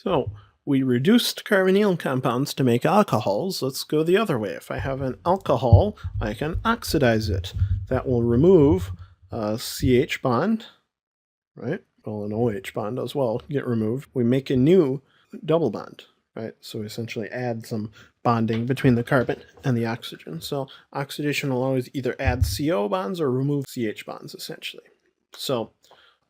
So we reduced carbonyl compounds to make alcohols. Let's go the other way. If I have an alcohol, I can oxidize it. That will remove a CH bond, right? Well, an OH bond as well get removed. We make a new double bond, right? So we essentially add some bonding between the carbon and the oxygen. So oxidation will always either add CO bonds or remove CH bonds, essentially. So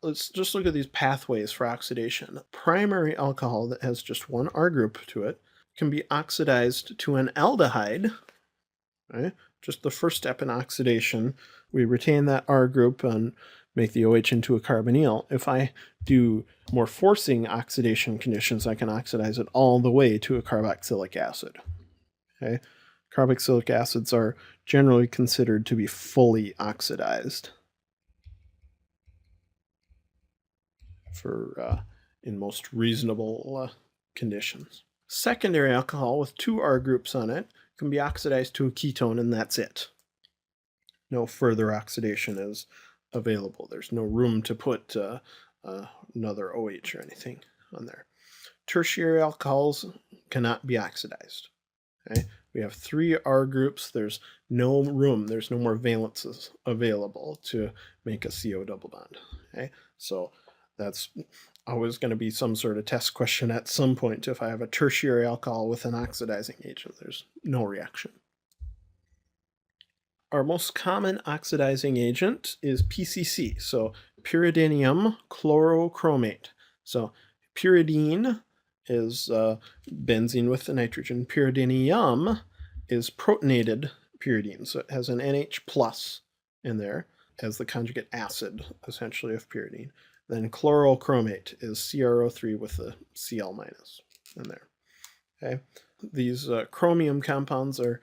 let's just look at these pathways for oxidation. A primary alcohol that has just one R group to it can be oxidized to an aldehyde, right? Just the first step in oxidation. We retain that R group and make the OH into a carbonyl. If I do more forcing oxidation conditions, I can oxidize it all the way to a carboxylic acid. Okay? Carboxylic acids are generally considered to be fully oxidized for in most reasonable conditions. Secondary alcohol with two R groups on it can be oxidized to a ketone, and that's it. No further oxidation is available. There's no room to put another OH or anything on there. Tertiary alcohols cannot be oxidized. Okay? We have three R groups. There's no room. There's no more valences available to make a CO double bond. Okay? So that's always going to be some sort of test question at some point. If I have a tertiary alcohol with an oxidizing agent, there's no reaction. Our most common oxidizing agent is PCC, so pyridinium chlorochromate. So pyridine is benzene with the nitrogen. Pyridinium is protonated pyridine, so it has an NH plus in there as the conjugate acid, essentially, of pyridine. Then chlorochromate is CrO3 with the Cl minus in there. Okay, these chromium compounds are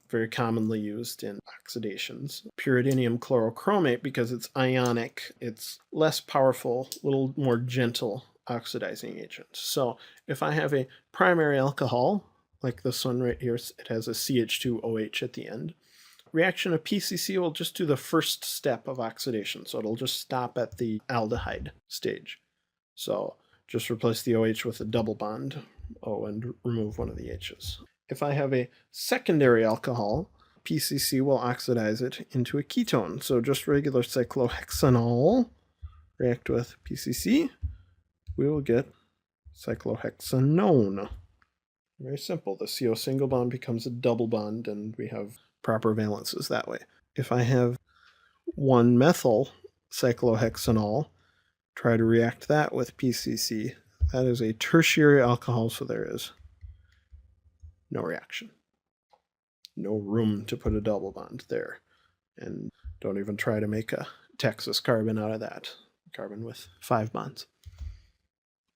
very commonly used in oxidations. Pyridinium chlorochromate, because it's ionic, it's less powerful, a little more gentle oxidizing agent. So if I have a primary alcohol, like this one right here, it has a CH2OH at the end. Reaction of PCC will just do the first step of oxidation, so it'll just stop at the aldehyde stage. So just replace the OH with a double bond O and remove one of the H's. If I have a secondary alcohol, PCC will oxidize it into a ketone. So just regular cyclohexanol react with PCC, we will get cyclohexanone. Very simple. The CO single bond becomes a double bond, and we have proper valences that way. If I have 1-methyl cyclohexanol, try to react that with PCC. That is a tertiary alcohol, so there is no reaction. No room to put a double bond there. And don't even try to make a Texas carbon out of that. Carbon with 5 bonds.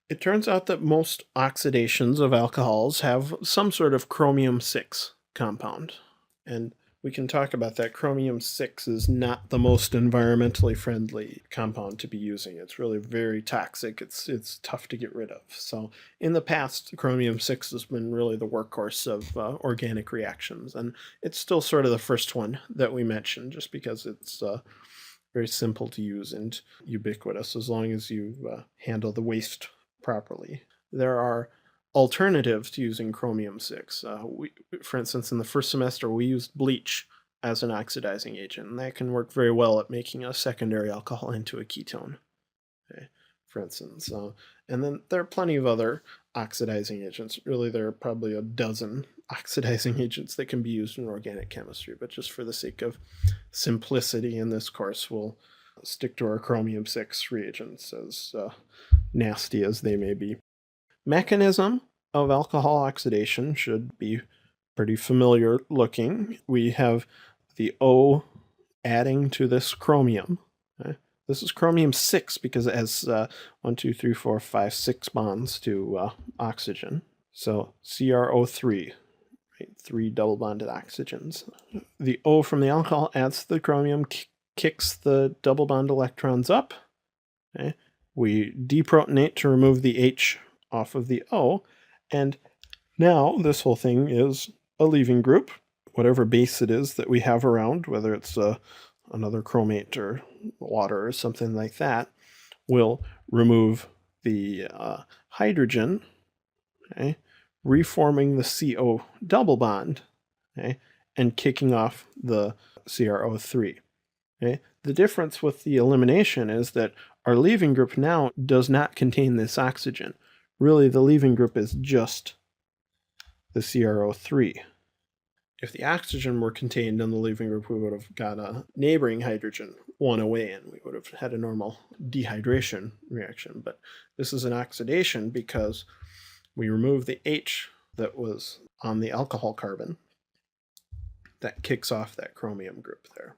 It turns out that most oxidations of alcohols have some sort of chromium-6 compound. And we can talk about that. Chromium-6 is not the most environmentally friendly compound to be using. It's really very toxic. It's tough to get rid of. So in the past, chromium-6 has been really the workhorse of organic reactions. And it's still sort of the first one that we mentioned, just because it's very simple to use and ubiquitous as long as you handle the waste properly. There are alternatives to using chromium-6. For instance, in the first semester, we used bleach as an oxidizing agent, and that can work very well at making a secondary alcohol into a ketone, okay, for instance. And then there are plenty of other oxidizing agents. Really, there are probably a dozen oxidizing agents that can be used in organic chemistry, but just for the sake of simplicity in this course, we'll stick to our chromium-6 reagents, as nasty as they may be. Mechanism of alcohol oxidation should be pretty familiar looking. We have the O adding to this chromium. Okay? This is chromium-6 because it has 1, 2, 3, 4, 5, 6 bonds to oxygen. So CrO3, right? 3 double bonded oxygens. The O from the alcohol adds to the chromium, kicks the double bond electrons up. Okay? We deprotonate to remove the H off of the O, and now this whole thing is a leaving group. Whatever base it is that we have around, whether it's another chromate or water or something like that, will remove the hydrogen, okay, reforming the CO double bond, okay, and kicking off the CrO3. Okay? The difference with the elimination is that our leaving group now does not contain this oxygen. Really, the leaving group is just the CrO3. If the oxygen were contained in the leaving group, we would have got a neighboring hydrogen one away, and we would have had a normal dehydration reaction. But this is an oxidation because we remove the H that was on the alcohol carbon. That kicks off that chromium group there,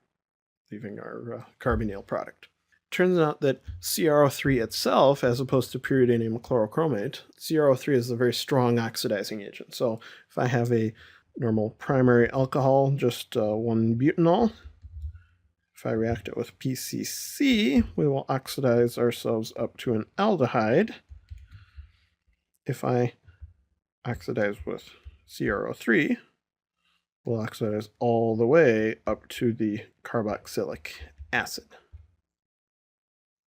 leaving our carbonyl product. Turns out that CrO3 itself, as opposed to pyridinium chlorochromate, CrO3 is a very strong oxidizing agent. So if I have a normal primary alcohol, just 1-butanol, if I react it with PCC, we will oxidize ourselves up to an aldehyde. If I oxidize with CrO3, we'll oxidize all the way up to the carboxylic acid.